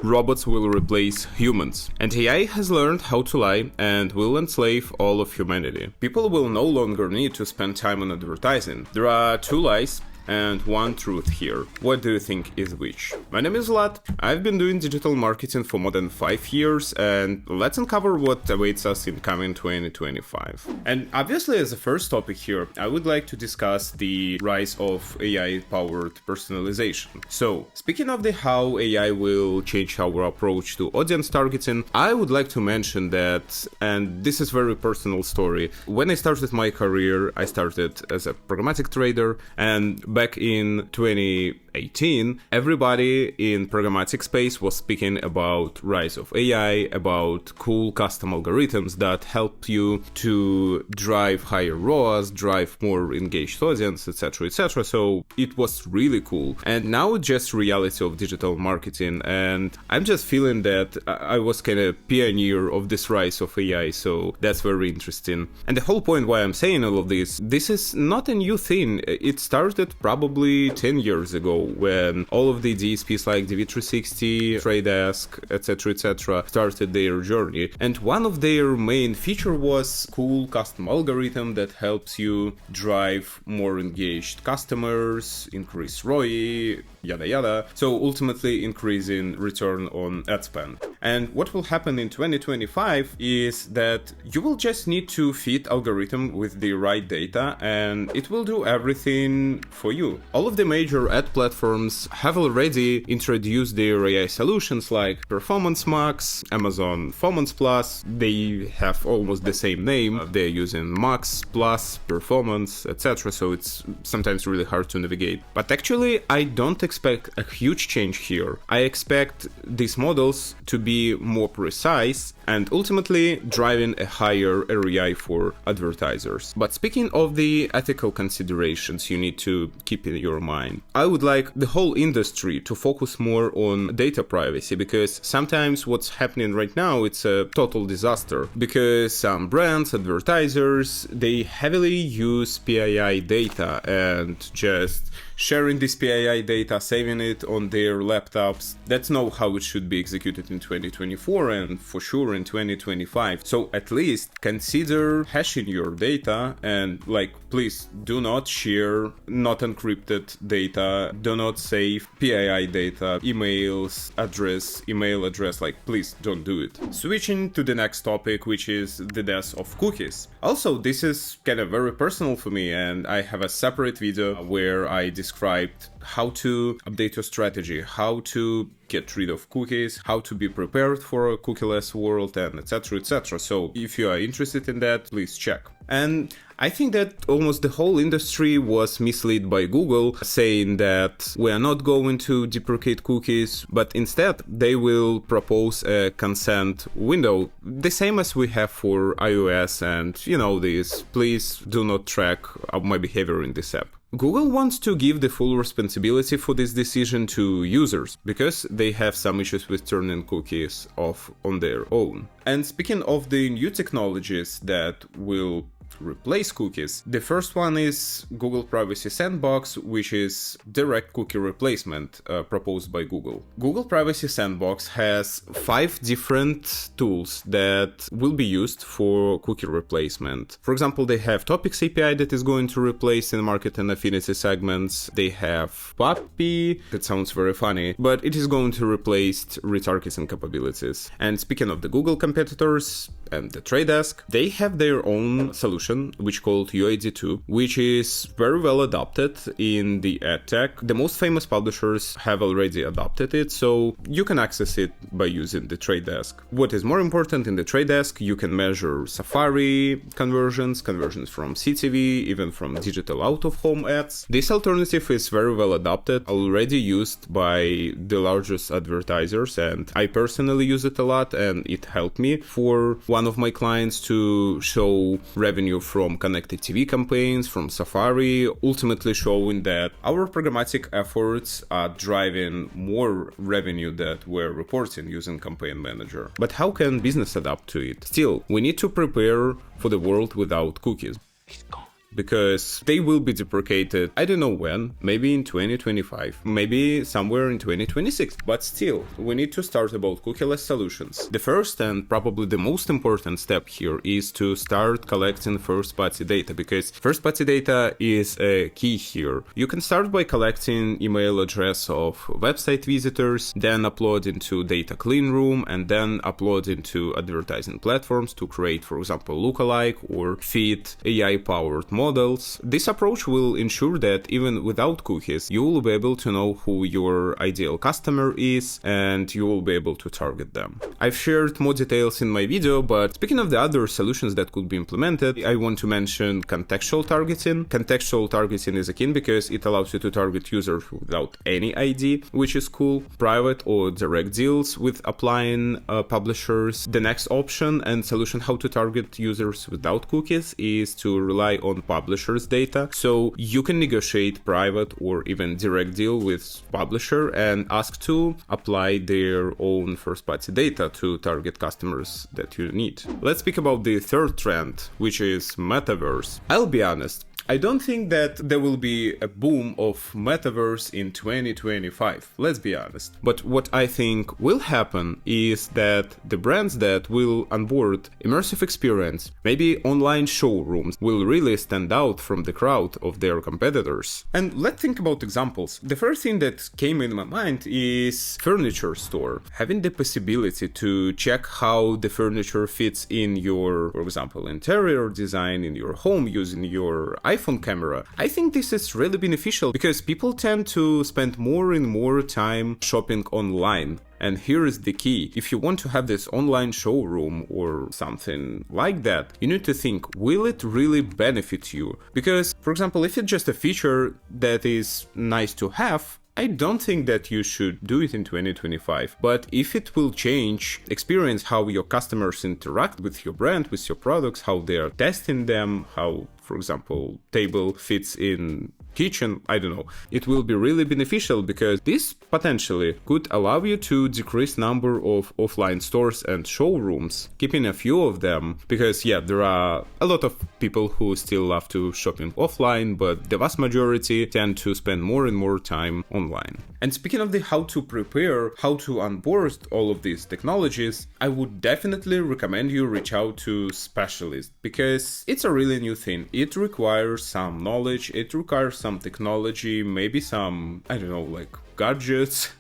robots will replace humans. And AI has learned how to lie and will enslave all of humanity. People will no longer need to spend time on advertising. There are two lies and one truth here. What do you think is which? My name is Vlad. I've been doing digital marketing for more than 5 years, and let's uncover what awaits us in coming 2025. And obviously, as a first topic here, I would like to discuss the rise of AI-powered personalization. So, speaking of the how AI will change our approach to audience targeting, I would like to mention that, and this is a very personal story, when I started my career, I started as a programmatic trader, and back in 2018, everybody in programmatic space was speaking about rise of AI, about cool custom algorithms that help you to drive higher ROAS, drive more engaged audience, etc., etc. So it was really cool. And now it's just reality of digital marketing. And I'm just feeling that I was kind of pioneer of this rise of AI. So that's very interesting. And the whole point why I'm saying all of this is not a new thing. It started probably 10 years ago when all of the DSPs like DV360, Trade Desk, etc., started their journey. And one of their main feature was cool custom algorithm that helps you drive more engaged customers, increase ROI, yada yada. So ultimately increasing return on ad spend. And what will happen in 2025 is that you will just need to feed algorithm with the right data and it will do everything for you. All of the major ad platforms have already introduced their AI solutions like Performance Max, Amazon Performance Plus. They have almost the same name. They're using Max, Plus, Performance, etc. So it's sometimes really hard to navigate. But actually, I don't expect a huge change here. I expect these models to be more precise and ultimately driving a higher ROI for advertisers. But speaking of the ethical considerations you need to keep in your mind, I would like the whole industry to focus more on data privacy, because sometimes what's happening right now, it's a total disaster, because some brands, advertisers, they heavily use PII data and just sharing this PII data, saving it on their laptops. That's not how it should be executed in 2024 and for sure in 2025. So at least consider hashing your data and please do not share not encrypted data, do not save PII data, email address, please don't do it. Switching to the next topic, which is the death of cookies. Also, this is kind of very personal for me, and I have a separate video where I described how to update your strategy, how to get rid of cookies, how to be prepared for a cookieless world, and etc. So if you are interested in that, please check. And I think that almost the whole industry was misled by Google, saying that we are not going to deprecate cookies, but instead they will propose a consent window, the same as we have for iOS and, this, please do not track my behavior in this app. Google wants to give the full responsibility for this decision to users, because they have some issues with turning cookies off on their own. And speaking of the new technologies that will replace cookies, the first one is Google Privacy Sandbox, which is direct cookie replacement proposed by Google. Google Privacy Sandbox has 5 different tools that will be used for cookie replacement. For example, they have Topics API that is going to replace in market and affinity segments. They have Puppy, that sounds very funny, but it is going to replace retargeting capabilities. And speaking of the Google competitors and the Trade Desk, they have their own solution which called UID2, which is very well adopted in the ad tech. The most famous publishers have already adopted it, so you can access it by using the Trade Desk. What is more important, in the Trade Desk, you can measure Safari conversions from CTV, even from digital out-of-home ads. This alternative is very well adopted, already used by the largest advertisers, and I personally use it a lot, and it helped me for one of my clients to show revenue from connected TV campaigns, from Safari, ultimately showing that our programmatic efforts are driving more revenue that we're reporting using Campaign Manager. But how can business adapt to it? Still, we need to prepare for the world without cookies. because they will be deprecated, I don't know when, maybe in 2025, maybe somewhere in 2026. But still, we need to start about cookieless solutions. The first and probably the most important step here is to start collecting first-party data, because first-party data is a key here. You can start by collecting email address of website visitors, then upload into data clean room, and then upload into advertising platforms to create, for example, lookalike or feed AI-powered models. This approach will ensure that even without cookies, you will be able to know who your ideal customer is and you will be able to target them. I've shared more details in my video, but speaking of the other solutions that could be implemented, I want to mention contextual targeting. Contextual targeting is a key because it allows you to target users without any ID, which is cool. Private or direct deals with applying publishers. The next option and solution how to target users without cookies is to rely on publishers' data. So you can negotiate private or even direct deal with publisher and ask to apply their own first-party data to target customers that you need. Let's speak about the third trend, which is Metaverse. I'll be honest, I don't think that there will be a boom of Metaverse in 2025, let's be honest. But what I think will happen is that the brands that will onboard immersive experience, maybe online showrooms, will really stand out from the crowd of their competitors. And let's think about examples. The first thing that came in my mind is furniture store. Having the possibility to check how the furniture fits in your, for example, interior design in your home using your iPhone camera. I think this is really beneficial because people tend to spend more and more time shopping online. And here is the key. If you want to have this online showroom or something like that, you need to think, will it really benefit you? Because, for example, if it's just a feature that is nice to have, I don't think that you should do it in 2025, but if it will change experience how your customers interact with your brand, with your products, how they are testing them, how, for example, table fits in kitchen, I don't know. It will be really beneficial because this potentially could allow you to decrease number of offline stores and showrooms, keeping a few of them, because yeah, there are a lot of people who still love to shopping offline, but the vast majority tend to spend more and more time online. And speaking of the how to prepare, how to onboard all of these technologies, I would definitely recommend you reach out to specialists because it's a really new thing. It requires some knowledge, it requires some technology, maybe some, I don't know, like gadgets,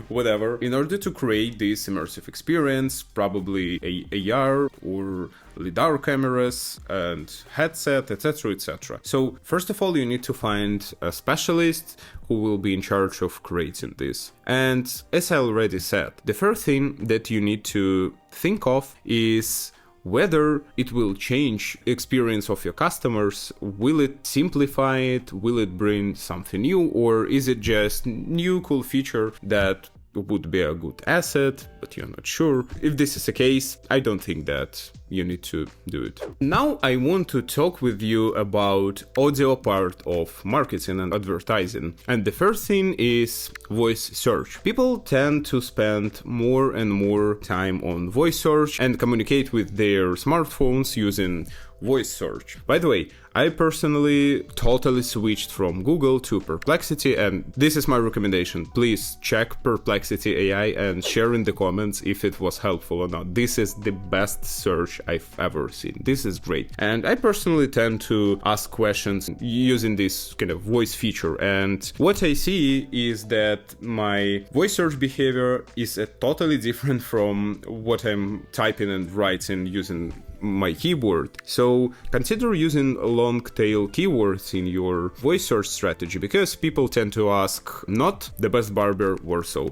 whatever, in order to create this immersive experience, probably AR or LiDAR cameras and headset, etc, etc. So first of all, you need to find a specialist who will be in charge of creating this. And as I already said, the first thing that you need to think of is whether it will change experience of your customers. Will it simplify it? Will it bring something new? Or is it just new cool feature that would be a good asset, but you're not sure? If this is the case, I don't think that you need to do it. Now I want to talk with you about audio part of marketing and advertising. And the first thing is voice search. People tend to spend more and more time on voice search and communicate with their smartphones using voice search. By the way, I personally totally switched from Google to Perplexity, and this is my recommendation. Please check Perplexity AI and share in the comments if it was helpful or not. This is the best search I've ever seen. This is great. And I personally tend to ask questions using this kind of voice feature, and what I see is that my voice search behavior is totally different from what I'm typing and writing using my keyboard. So consider using long tail keywords in your voice search strategy, because people tend to ask not the best barber Warsaw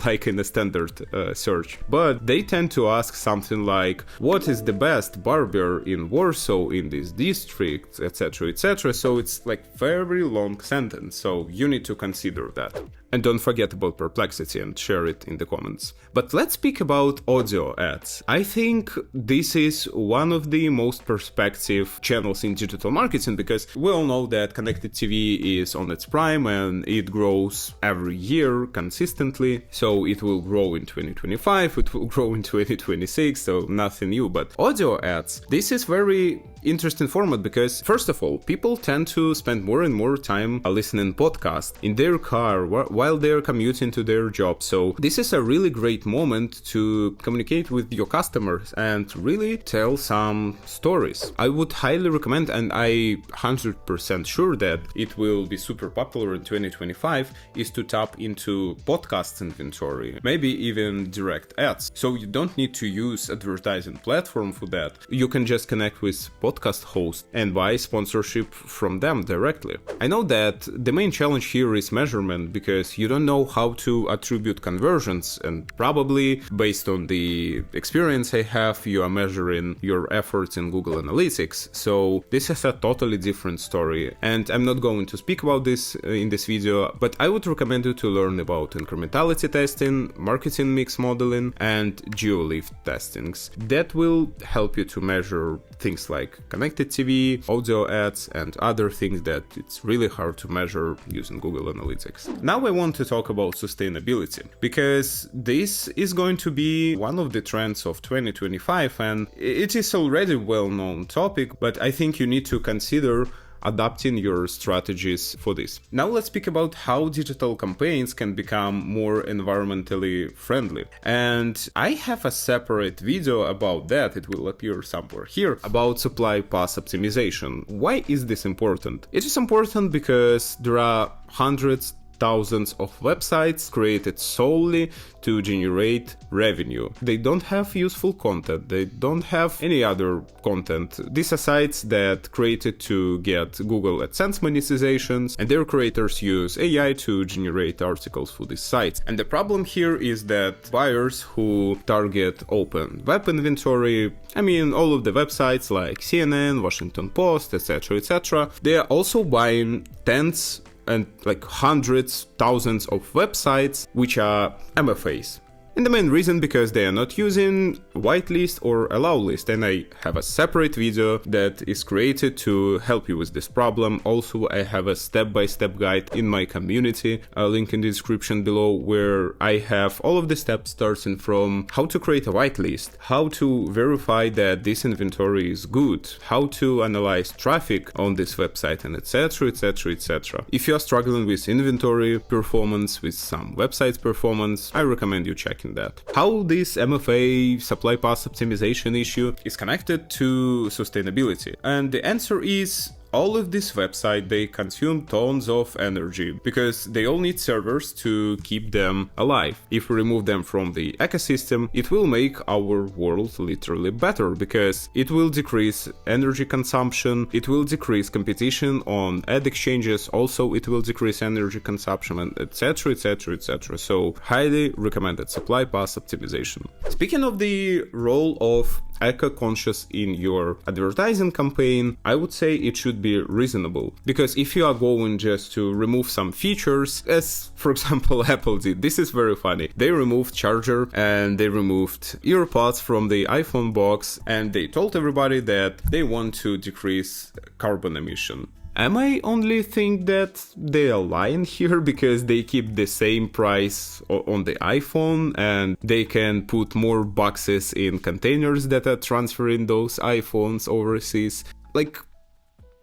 like in a standard search, but they tend to ask something like what is the best barber in Warsaw in this district, etc, etc. So it's like very long sentence, so you need to consider that. And don't forget about Perplexity and share it in the comments. But let's speak about audio ads. I think this is one of the most perspective channels in digital marketing, because we all know that connected TV is on its prime and it grows every year consistently. So it will grow in 2025, it will grow in 2026, so nothing new. But audio ads, this is very interesting format because, first of all, people tend to spend more and more time listening podcasts in their car while they're commuting to their job. So this is a really great moment to communicate with your customers and really tell some stories. I would highly recommend, and I 100% sure that it will be super popular in 2025, is to tap into podcast inventory, maybe even direct ads. So you don't need to use advertising platform for that. You can just connect with podcast hosts and buy sponsorship from them directly. I know that the main challenge here is measurement because you don't know how to attribute conversions, and probably based on the experience I have, you are measuring your efforts in Google Analytics. So this is a totally different story, and I'm not going to speak about this in this video, but I would recommend you to learn about incrementality testing, marketing mix modeling, and geo-lift testings. That will help you to measure things like connected TV, audio ads, and other things that it's really hard to measure using Google Analytics. Now I want to talk about sustainability, because this is going to be one of the trends of 2025, and it is already a well-known topic, but I think you need to consider adapting your strategies for this. Now let's speak about how digital campaigns can become more environmentally friendly. And I have a separate video about that, it will appear somewhere here, about supply path optimization. Why is this important? It is important because there are hundreds, thousands of websites created solely to generate revenue. They don't have useful content, they don't have any other content. These are sites that created to get Google AdSense monetizations, and their creators use AI to generate articles for these sites. And the problem here is that buyers who target open web inventory, I mean all of the websites like CNN, Washington Post, etc., they are also buying tens and like hundreds, thousands of websites which are MFAs. And the main reason because they are not using whitelist or allow list, and I have a separate video that is created to help you with this problem. Also, I have a step-by-step guide in my community, a link in the description below, where I have all of the steps starting from how to create a whitelist, how to verify that this inventory is good, how to analyze traffic on this website, and etc. If you are struggling with inventory performance, with some websites performance, I recommend you checking that. How this MFA supply path optimization issue is connected to sustainability? And the answer is all of this website, they consume tons of energy because they all need servers to keep them alive. If we remove them from the ecosystem, it will make our world literally better because it will decrease energy consumption, it will decrease competition on ad exchanges, also it will decrease energy consumption, and etc. So highly recommended supply path optimization. Speaking of the role of eco-conscious in your advertising campaign, I would say it should be reasonable. Because if you are going just to remove some features, as for example Apple did, this is very funny. They removed charger and they removed earpods from the iPhone box, and they told everybody that they want to decrease carbon emission. Am I only think that they are lying here because they keep the same price on the iPhone and they can put more boxes in containers that are transferring those iPhones overseas? Like,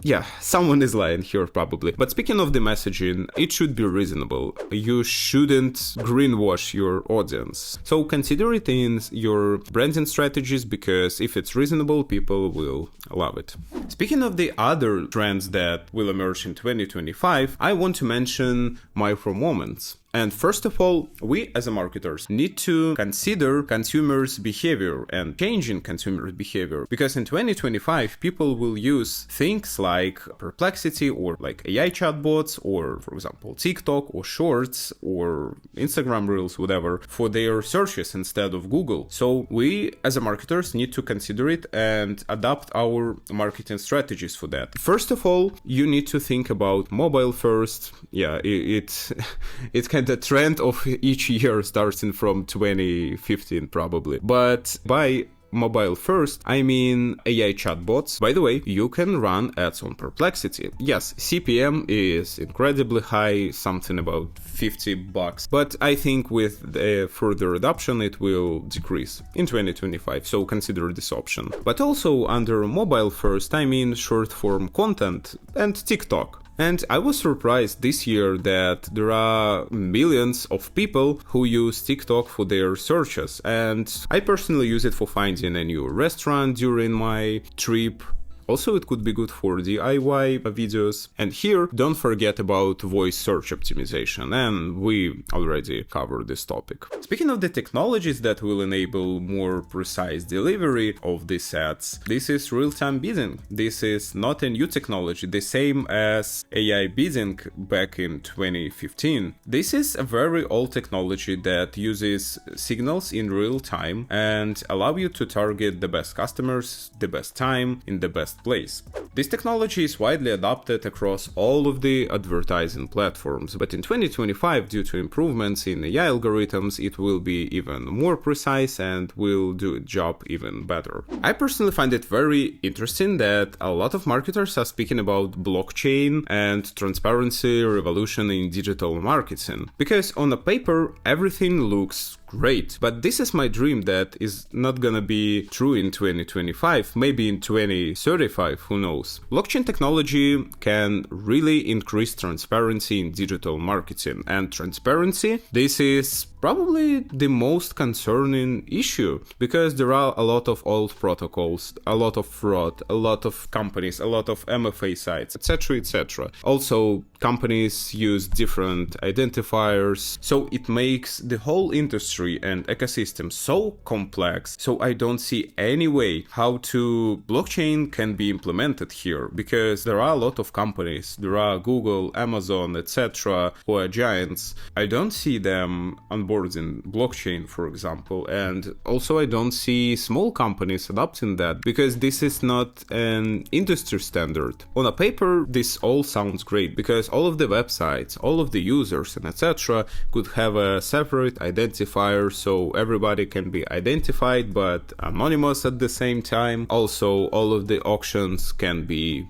yeah, someone is lying here probably. But speaking of the messaging, it should be reasonable. You shouldn't greenwash your audience. So consider it in your branding strategies, because if it's reasonable, people will love it. Speaking of the other trends that will emerge in 2025, I want to mention micro moments. And first of all, we as marketers need to consider consumers' behavior and changing consumer behavior, because in 2025 people will use things like Perplexity or like AI chatbots or, for example, TikTok or Shorts or Instagram Reels, whatever, for their searches instead of Google. So we as marketers need to consider it and adapt our marketing strategies for that. First of all, you need to think about mobile first. Yeah, it's kind of trend of each year starting from 2015 probably. But by mobile first, I mean AI chatbots. By the way, you can run ads on Perplexity. Yes, CPM is incredibly high, something about $50, but I think with the further adoption it will decrease in 2025, so consider this option. But also under mobile first, I mean short form content and TikTok. And I was surprised this year that there are millions of people who use TikTok for their searches, and I personally use it for finding a new restaurant during my trip. Also, it could be good for DIY videos. And here, don't forget about voice search optimization, and we already covered this topic. Speaking of the technologies that will enable more precise delivery of these ads, this is real-time bidding. This is not a new technology, the same as AI bidding back in 2015. This is a very old technology that uses signals in real time and allow you to target the best customers, the best time, in the best place. This technology is widely adopted across all of the advertising platforms, but in 2025, due to improvements in AI algorithms, it will be even more precise and will do its job even better. I personally find it very interesting that a lot of marketers are speaking about blockchain and transparency revolution in digital marketing, because on a paper everything looks great, but this is my dream that is not gonna be true in 2025, maybe in 2035, who knows. Blockchain technology can really increase transparency in digital marketing, and transparency, this is probably the most concerning issue, because there are a lot of old protocols, a lot of fraud, a lot of companies, a lot of MFA sites, etc, etc. Also, companies use different identifiers, so it makes the whole industry and ecosystem so complex, so I don't see any way how blockchain can be implemented here, because there are a lot of companies, there are Google, Amazon, etc, who are giants. I don't see them onboarding blockchain, for example, and also I don't see small companies adopting that, because this is not an industry standard. On a paper, this all sounds great, because all of the websites, all of the users and etc could have a separate identifier, so everybody can be identified but anonymous at the same time. Also, all of the auctions can be,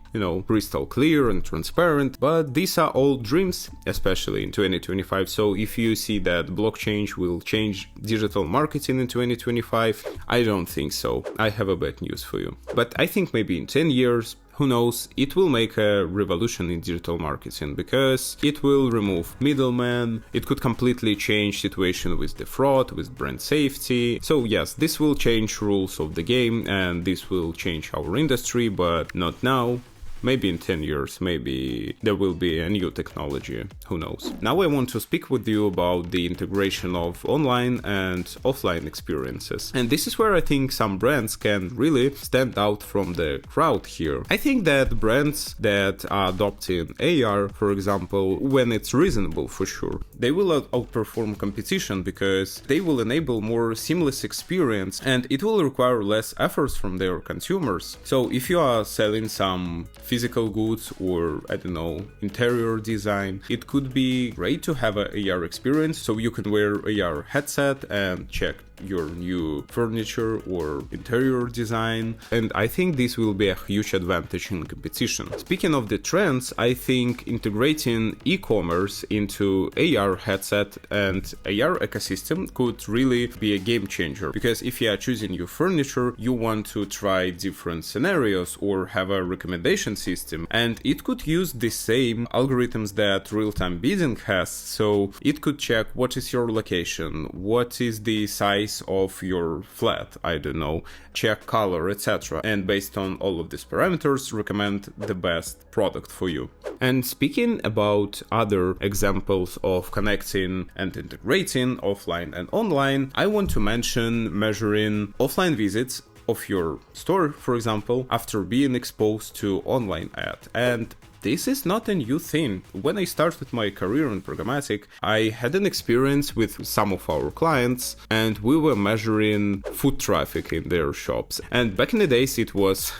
crystal clear and transparent, but these are all dreams, especially in 2025. So if you see that blockchain will change digital marketing in 2025, I don't think so. I have a bad news for you. But I think maybe in 10 years, who knows, it will make a revolution in digital marketing, because it will remove middlemen, it could completely change situation with the fraud, with brand safety. So yes, this will change rules of the game and this will change our industry, but not now. Maybe in 10 years, maybe there will be a new technology, who knows. Now I want to speak with you about the integration of online and offline experiences. And this is where I think some brands can really stand out from the crowd here. I think that brands that are adopting AR, for example, when it's reasonable for sure, they will outperform competition, because they will enable more seamless experience and it will require less efforts from their consumers. So if you are selling some physical goods or, I don't know, interior design, it could be great to have an AR experience, so you can wear AR headset and check your new furniture or interior design, and I think this will be a huge advantage in competition. Speaking of the trends, I think integrating e-commerce into AR headset and AR ecosystem could really be a game changer, because if you are choosing your furniture, you want to try different scenarios or have a recommendation system, and it could use the same algorithms that real-time bidding has, so it could check what is your location, what is the size of your flat, I don't know, check color, etc. And based on all of these parameters, recommend the best product for you. And speaking about other examples of connecting and integrating offline and online, I want to mention measuring offline visits of your store, for example, after being exposed to online ad. And this is not a new thing. When I started my career in programmatic, I had an experience with some of our clients and we were measuring foot traffic in their shops. And back in the days it was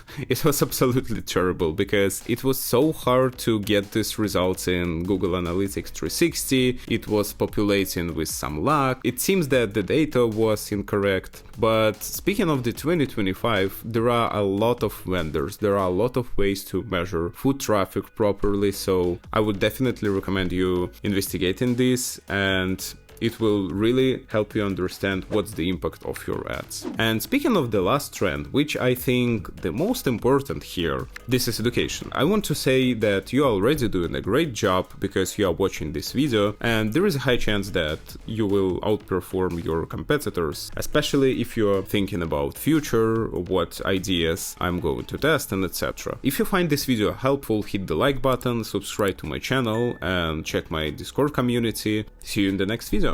absolutely terrible, because it was so hard to get these results in Google Analytics 360. It was populating with some lag. It seems that the data was incorrect. But speaking of the 2025, there are a lot of vendors, there are a lot of ways to measure foot traffic properly, so I would definitely recommend you investigating this, and it will really help you understand what's the impact of your ads. And speaking of the last trend, which I think the most important here, this is education. I want to say that you are already doing a great job because you are watching this video, and there is a high chance that you will outperform your competitors, especially if you are thinking about future, what ideas I'm going to test, and etc. If you find this video helpful, hit the like button, subscribe to my channel, and check my Discord community. See you in the next video.